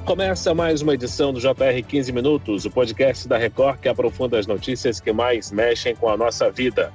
Começa mais uma edição do JR 15 Minutos, o podcast da Record que aprofunda as notícias que mais mexem com a nossa vida.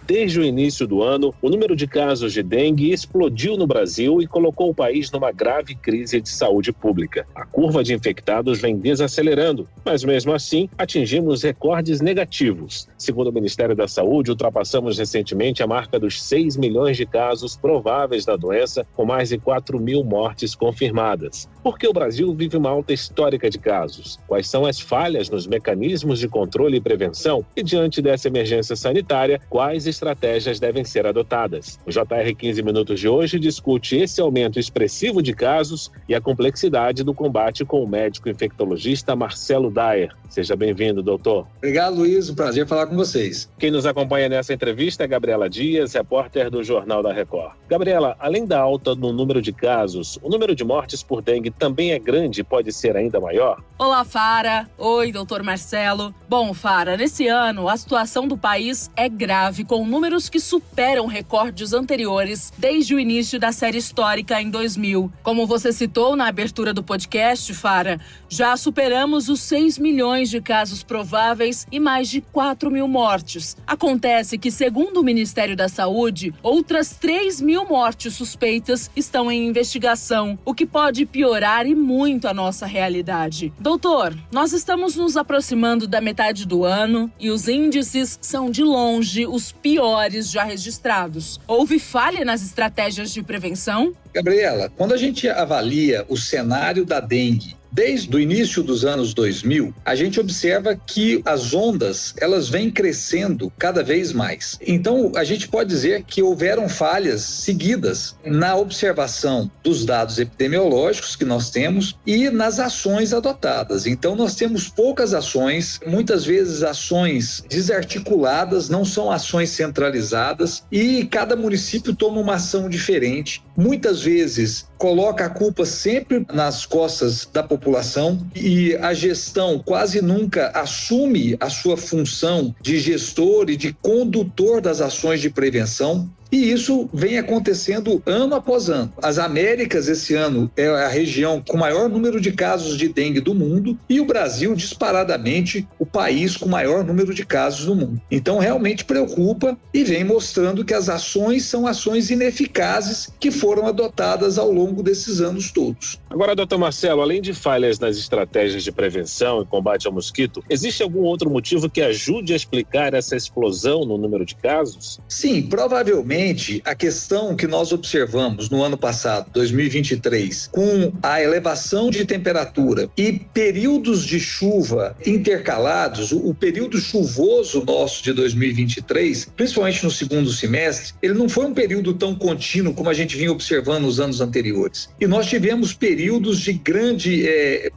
Desde o início do ano, o número de casos de dengue explodiu no Brasil e colocou o país numa grave crise de saúde pública. A curva de infectados vem desacelerando, mas mesmo assim atingimos recordes negativos. Segundo o Ministério da Saúde, ultrapassamos recentemente a marca dos 6 milhões de casos prováveis da doença, com mais de 4 mil mortes confirmadas. Por que o Brasil vive uma alta histórica de casos? Quais são as falhas nos mecanismos de controle e prevenção? E diante dessa emergência sanitária, quais estratégias devem ser adotadas? O JR 15 Minutos de hoje discute esse aumento expressivo de casos e a complexidade do combate com o médico infectologista Marcelo Daher. Seja bem-vindo, doutor. Obrigado, Luiz. Um prazer falar com vocês. Quem nos acompanha nessa entrevista é Gabriela Dias, repórter do Jornal da Record. Gabriela, além da alta no número de casos, o número de mortes por dengue também é grande e pode ser ainda maior? Olá, Fara. Oi, doutor Marcelo. Bom, Fara, nesse ano a situação do país é grave, com números que superam recordes anteriores desde o início da série histórica em 2000. Como você citou na abertura do podcast, Fara, já superamos os 6 milhões de casos prováveis e mais de 4 mil mortes. Acontece que, segundo o Ministério da Saúde, outras 3 mil mortes suspeitas estão em investigação, o que pode piorar e muito a nossa realidade. Doutor, nós estamos nos aproximando da metade do ano e os índices são, de longe, os piores já registrados. Houve falha nas estratégias de prevenção? Gabriela, quando a gente avalia o cenário da dengue desde o início dos anos 2000, a gente observa que as ondas, elas vêm crescendo cada vez mais. Então, a gente pode dizer que houveram falhas seguidas na observação dos dados epidemiológicos que nós temos e nas ações adotadas. Então, nós temos poucas ações, muitas vezes ações desarticuladas, não são ações centralizadas, e cada município toma uma ação diferente. Muitas vezes coloca a culpa sempre nas costas da população e a gestão quase nunca assume a sua função de gestor e de condutor das ações de prevenção. E isso vem acontecendo ano após ano. As Américas, esse ano, é a região com o maior número de casos de dengue do mundo e o Brasil, disparadamente, o país com o maior número de casos do mundo. Então, realmente preocupa e vem mostrando que as ações são ações ineficazes que foram adotadas ao longo desses anos todos. Agora, doutor Marcelo, além de falhas nas estratégias de prevenção e combate ao mosquito, existe algum outro motivo que ajude a explicar essa explosão no número de casos? Sim, provavelmente a questão que nós observamos no ano passado, 2023, com a elevação de temperatura e períodos de chuva intercalados, o período chuvoso nosso de 2023, principalmente no segundo semestre, ele não foi um período tão contínuo como a gente vinha observando nos anos anteriores. E nós tivemos períodos de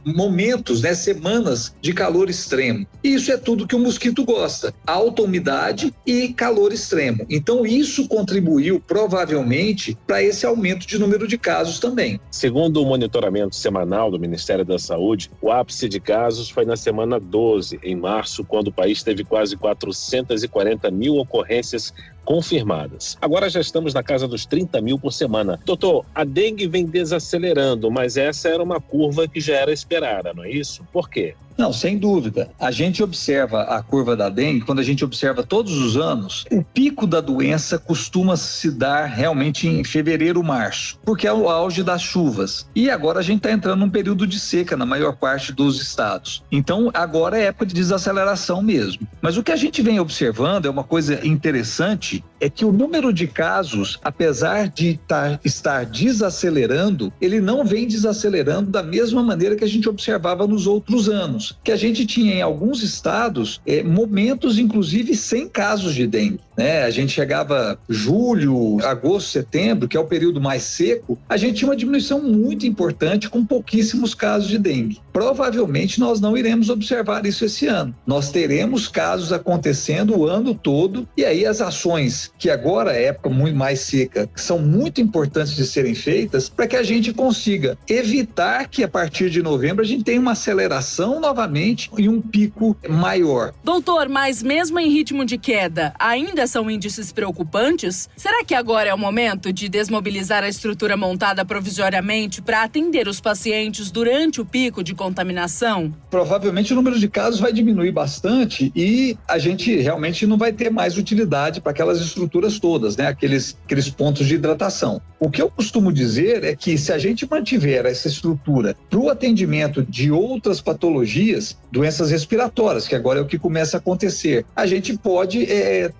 momentos, semanas de calor extremo. E isso é tudo que o mosquito gosta, alta umidade e calor extremo. Então isso contribuiu provavelmente para esse aumento de número de casos também. Segundo o monitoramento semanal do Ministério da Saúde, o ápice de casos foi na semana 12, em março, quando o país teve quase 440 mil ocorrências confirmadas. Agora já estamos na casa dos 30 mil por semana. Doutor, a dengue vem desacelerando, mas essa era uma curva que já era esperada, não é isso? Por quê? Não, sem dúvida. A gente observa a curva da dengue, quando a gente observa todos os anos, o pico da doença costuma se dar realmente em fevereiro, março, porque é o auge das chuvas. E agora a gente está entrando num período de seca na maior parte dos estados. Então, agora é época de desaceleração mesmo. Mas o que a gente vem observando é uma coisa interessante, é que o número de casos, apesar de estar desacelerando, ele não vem desacelerando da mesma maneira que a gente observava nos outros anos, que a gente tinha em alguns estados momentos, inclusive, sem casos de dengue. A gente chegava julho, agosto, setembro, que é o período mais seco, a gente tinha uma diminuição muito importante com pouquíssimos casos de dengue. Provavelmente nós não iremos observar isso esse ano. Nós teremos casos acontecendo o ano todo e aí as ações, que agora é época muito mais seca, são muito importantes de serem feitas para que a gente consiga evitar que a partir de novembro a gente tenha uma aceleração novamente e um pico maior. Doutor, mas mesmo em ritmo de queda, ainda ainda são índices preocupantes, será que agora é o momento de desmobilizar a estrutura montada provisoriamente para atender os pacientes durante o pico de contaminação? Provavelmente o número de casos vai diminuir bastante e a gente realmente não vai ter mais utilidade para aquelas estruturas todas, né? Aqueles pontos de hidratação. O que eu costumo dizer é que se a gente mantiver essa estrutura para o atendimento de outras patologias, doenças respiratórias, que agora é o que começa a acontecer, a gente pode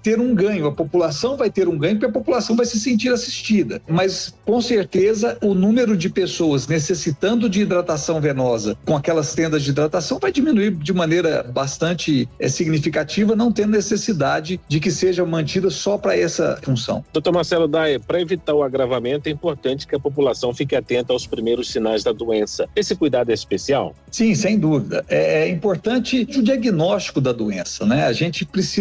ter um ganho, a população vai ter um ganho porque a população vai se sentir assistida, mas com certeza o número de pessoas necessitando de hidratação venosa com aquelas tendas de hidratação vai diminuir de maneira bastante significativa, não tendo necessidade de que seja mantida só para essa função. Dr. Marcelo Daia, para evitar o agravamento, é importante que a população fique atenta aos primeiros sinais da doença. Esse cuidado é especial? Sim, sem dúvida. É importante o diagnóstico da doença, né?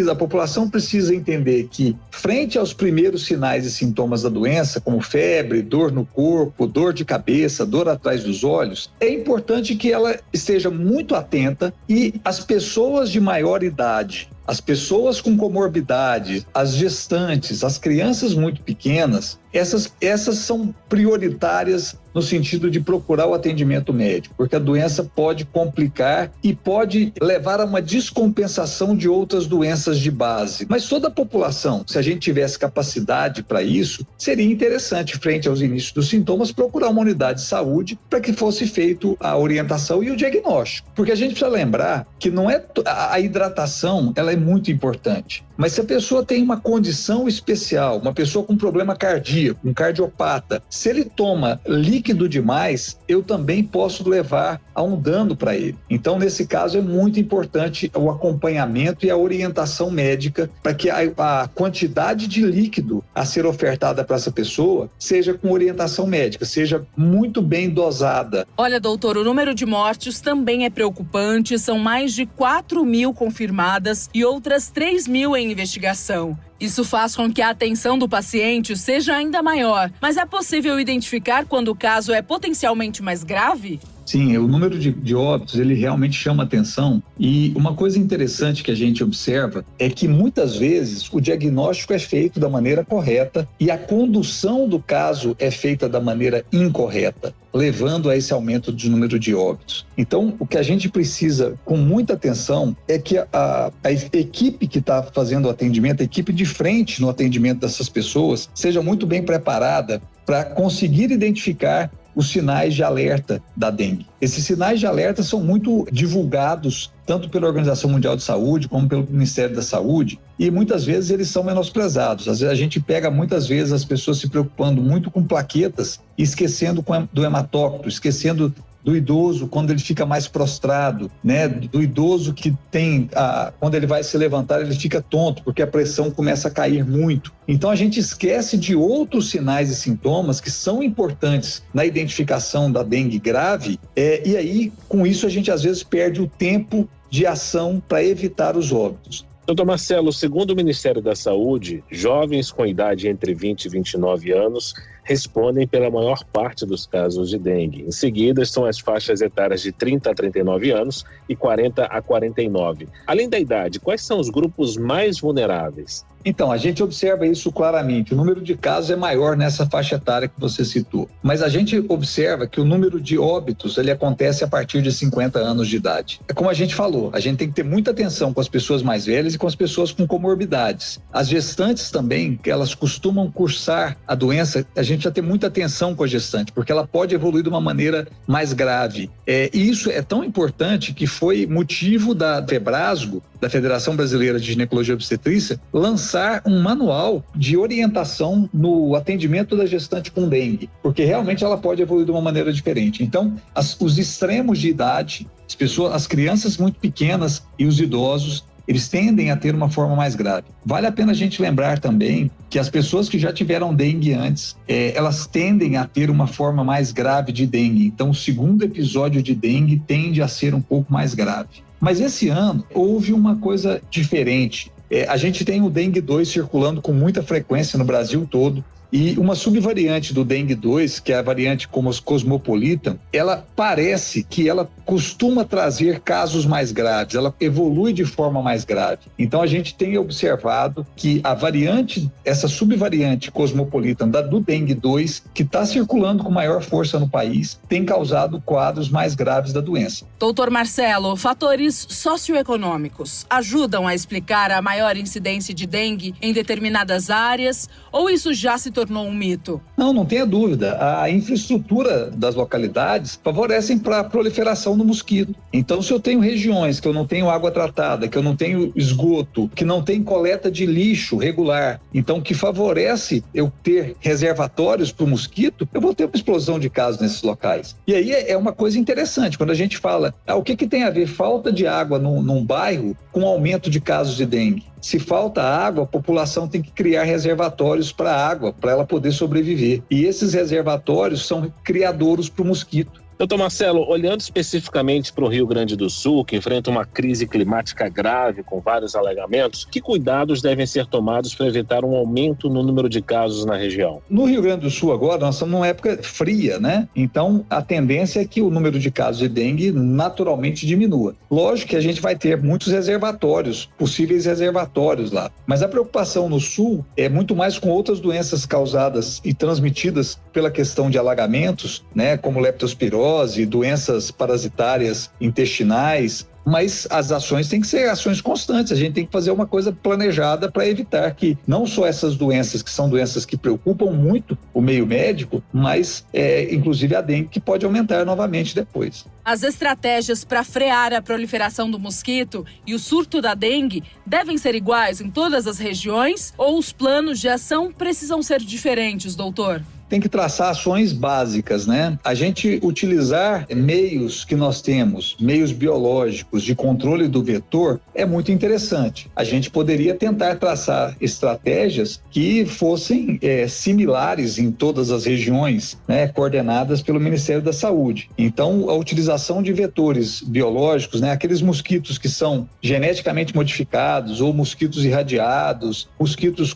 A população precisa entender que, frente aos primeiros sinais e sintomas da doença, como febre, dor no corpo, dor de cabeça, dor atrás dos olhos, é importante que ela esteja muito atenta e as pessoas de maior idade, as pessoas com comorbidade, as gestantes, as crianças muito pequenas, essas são prioritárias no sentido de procurar o atendimento médico, porque a doença pode complicar e pode levar a uma descompensação de outras doenças de base. Mas toda a população, se a gente tivesse capacidade para isso, seria interessante, frente aos inícios dos sintomas, procurar uma unidade de saúde para que fosse feito a orientação e o diagnóstico. Porque a gente precisa lembrar que não é a hidratação, ela é muito importante. Mas se a pessoa tem uma condição especial, uma pessoa com problema cardíaco, um cardiopata, se ele toma líquido demais, eu também posso levar a um dano para ele. Então, nesse caso, é muito importante o acompanhamento e a orientação médica para que a quantidade de líquido a ser ofertada para essa pessoa seja com orientação médica, seja muito bem dosada. Olha, doutor, o número de mortes também é preocupante. São mais de 4.000 confirmadas e outras 3.000 em investigação. Isso faz com que a atenção do paciente seja ainda maior. Mas é possível identificar quando o caso é potencialmente mais grave? Sim, o número de óbitos, ele realmente chama atenção. E uma coisa interessante que a gente observa é que muitas vezes o diagnóstico é feito da maneira correta e a condução do caso é feita da maneira incorreta, levando a esse aumento do número de óbitos. Então, o que a gente precisa, com muita atenção, é que a equipe que está fazendo o atendimento, a equipe de frente no atendimento dessas pessoas, seja muito bem preparada para conseguir identificar os sinais de alerta da dengue. Esses sinais de alerta são muito divulgados tanto pela Organização Mundial de Saúde como pelo Ministério da Saúde e muitas vezes eles são menosprezados. Às vezes a gente pega muitas vezes as pessoas se preocupando muito com plaquetas e esquecendo do hematócrito, esquecendo do idoso quando ele fica mais prostrado, né? Do idoso que quando ele vai se levantar ele fica tonto porque a pressão começa a cair muito. Então a gente esquece de outros sinais e sintomas que são importantes na identificação da dengue grave e aí com isso a gente às vezes perde o tempo de ação para evitar os óbitos. Doutor Marcelo, segundo o Ministério da Saúde, jovens com idade entre 20 e 29 anos respondem pela maior parte dos casos de dengue. Em seguida, estão as faixas etárias de 30 a 39 anos e 40 a 49. Além da idade, quais são os grupos mais vulneráveis? Então, a gente observa isso claramente. O número de casos é maior nessa faixa etária que você citou. Mas a gente observa que o número de óbitos, ele acontece a partir de 50 anos de idade. É como a gente falou, a gente tem que ter muita atenção com as pessoas mais velhas e com as pessoas com comorbidades. As gestantes também, que elas costumam cursar a doença, a gente já tem muita atenção com a gestante, porque ela pode evoluir de uma maneira mais grave. E isso é tão importante que foi motivo da FEBRASGO, da Federação Brasileira de Ginecologia e Obstetrícia, lançar um manual de orientação no atendimento da gestante com dengue, porque realmente ela pode evoluir de uma maneira diferente. Então, os extremos de idade, as crianças muito pequenas e os idosos, eles tendem a ter uma forma mais grave. Vale a pena a gente lembrar também que as pessoas que já tiveram dengue antes, elas tendem a ter uma forma mais grave de dengue. Então, o segundo episódio de dengue tende a ser um pouco mais grave. Mas esse ano houve uma coisa diferente. A gente tem o dengue 2 circulando com muita frequência no Brasil todo. E uma subvariante do dengue 2, que é a variante cosmopolitan, ela parece que ela costuma trazer casos mais graves, ela evolui de forma mais grave. Então a gente tem observado que a variante, essa subvariante cosmopolitan do dengue 2, que está circulando com maior força no país, tem causado quadros mais graves da doença. Doutor Marcelo, fatores socioeconômicos ajudam a explicar a maior incidência de dengue em determinadas áreas, ou isso já se tornou um mito? Não tenha dúvida. A infraestrutura das localidades favorecem para a proliferação do mosquito. Então, se eu tenho regiões que eu não tenho água tratada, que eu não tenho esgoto, que não tem coleta de lixo regular, então que favorece eu ter reservatórios para o mosquito, eu vou ter uma explosão de casos nesses locais. E aí é uma coisa interessante, quando a gente fala, o que tem a ver falta de água num bairro com aumento de casos de dengue? Se falta água, a população tem que criar reservatórios para água, para ela poder sobreviver. E esses reservatórios são criadouros para o mosquito. Doutor Marcelo, olhando especificamente para o Rio Grande do Sul, que enfrenta uma crise climática grave com vários alagamentos, que cuidados devem ser tomados para evitar um aumento no número de casos na região? No Rio Grande do Sul agora, nós estamos numa época fria, né? Então, a tendência é que o número de casos de dengue naturalmente diminua. Lógico que a gente vai ter muitos reservatórios, possíveis reservatórios lá. Mas a preocupação no Sul é muito mais com outras doenças causadas e transmitidas pela questão de alagamentos, né? Como leptospirose, doenças parasitárias intestinais, mas as ações têm que ser ações constantes, a gente tem que fazer uma coisa planejada para evitar que não só essas doenças, que são doenças que preocupam muito o meio médico, mas inclusive a dengue, que pode aumentar novamente depois. As estratégias para frear a proliferação do mosquito e o surto da dengue devem ser iguais em todas as regiões ou os planos de ação precisam ser diferentes, doutor? Tem que traçar ações básicas, né? A gente utilizar meios que nós temos, meios biológicos de controle do vetor, é muito interessante. A gente poderia tentar traçar estratégias que fossem similares em todas as regiões, né? Coordenadas pelo Ministério da Saúde. Então, a utilização de vetores biológicos, né? Aqueles mosquitos que são geneticamente modificados ou mosquitos irradiados, mosquitos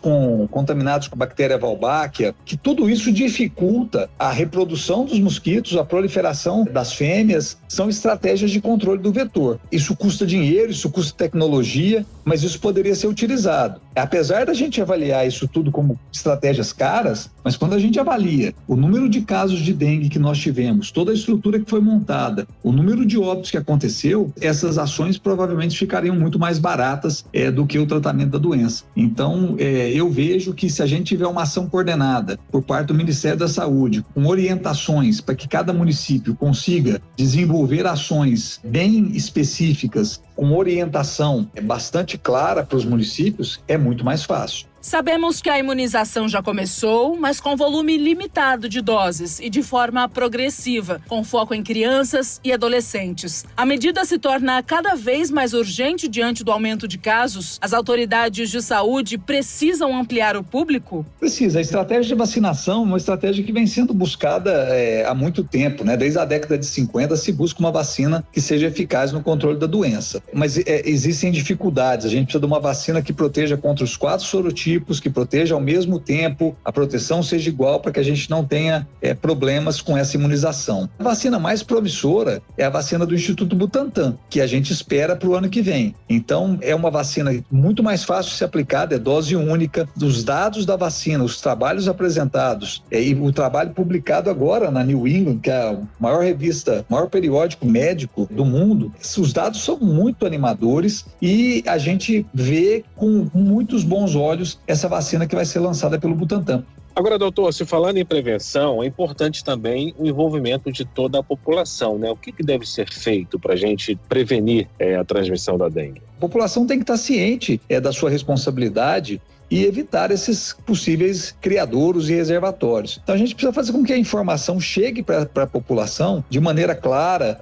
contaminados com a bactéria Wolbachia, que tudo isso dificulta a reprodução dos mosquitos, a proliferação das fêmeas, são estratégias de controle do vetor. Isso custa dinheiro, isso custa tecnologia, mas isso poderia ser utilizado. Apesar da gente avaliar isso tudo como estratégias caras, mas quando a gente avalia o número de casos de dengue que nós tivemos, toda a estrutura que foi montada, o número de óbitos que aconteceu, essas ações provavelmente ficariam muito mais baratas do que o tratamento da doença. Então, eu vejo que se a gente tiver uma ação coordenada por parte do Ministério da Saúde, com orientações para que cada município consiga desenvolver ações bem específicas, com orientação bastante clara para os municípios, é muito mais fácil. Sabemos que a imunização já começou, mas com volume limitado de doses e de forma progressiva, com foco em crianças e adolescentes. A medida se torna cada vez mais urgente diante do aumento de casos. As autoridades de saúde precisam ampliar o público? Precisa. A estratégia de vacinação é uma estratégia que vem sendo buscada há muito tempo, né? Desde a década de 50 se busca uma vacina que seja eficaz no controle da doença. Mas existem dificuldades. A gente precisa de uma vacina que proteja contra os 4 sorotipos, que proteja ao mesmo tempo, a proteção seja igual para que a gente não tenha problemas com essa imunização. A vacina mais promissora é a vacina do Instituto Butantan, que a gente espera para o ano que vem. Então, é uma vacina muito mais fácil de ser aplicada, é dose única. Os dados da vacina, os trabalhos apresentados e o trabalho publicado agora na New England, que é a maior revista, maior periódico médico do mundo, os dados são muito animadores e a gente vê com muitos bons olhos essa vacina que vai ser lançada pelo Butantan. Agora, doutor, se falando em prevenção, é importante também o envolvimento de toda a população, né? O que deve ser feito para a gente prevenir a transmissão da dengue? A população tem que estar ciente da sua responsabilidade e evitar esses possíveis criadouros e reservatórios. Então a gente precisa fazer com que a informação chegue para a população de maneira clara,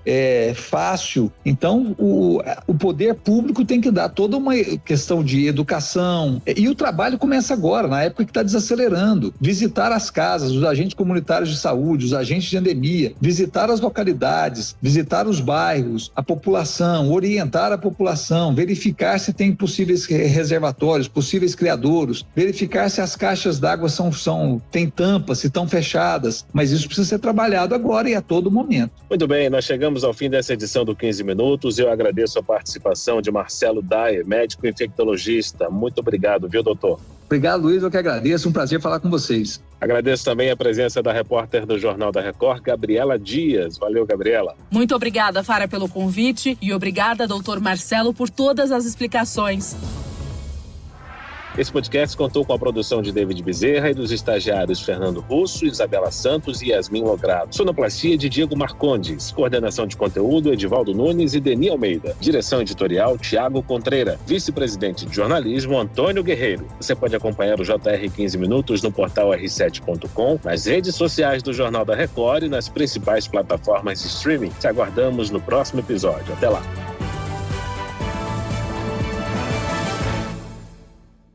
fácil. Então o poder público tem que dar toda uma questão de educação e o trabalho começa agora, na época que está desacelerando. Visitar as casas, os agentes comunitários de saúde, os agentes de endemia, visitar as localidades, visitar os bairros, a população, orientar a população, verificar se tem possíveis reservatórios, possíveis criadouros, bebedouros, verificar se as caixas d'água têm tampa, se estão fechadas, mas isso precisa ser trabalhado agora e a todo momento. Muito bem, nós chegamos ao fim dessa edição do 15 Minutos. Eu agradeço a participação de Marcelo Dayer, médico infectologista. Muito obrigado, viu, doutor? Obrigado, Luiz, eu que agradeço, um prazer falar com vocês. Agradeço também a presença da repórter do Jornal da Record, Gabriela Dias. Valeu, Gabriela. Muito obrigada, Fara, pelo convite e obrigada, doutor Marcelo, por todas as explicações. Esse podcast contou com a produção de David Bezerra e dos estagiários Fernando Russo, Isabela Santos e Yasmin Logrado. Sonoplastia de Diego Marcondes. Coordenação de conteúdo, Edivaldo Nunes e Deni Almeida. Direção editorial, Tiago Contreira. Vice-presidente de jornalismo, Antônio Guerreiro. Você pode acompanhar o JR 15 Minutos no portal r7.com, nas redes sociais do Jornal da Record e nas principais plataformas de streaming. Te aguardamos no próximo episódio. Até lá.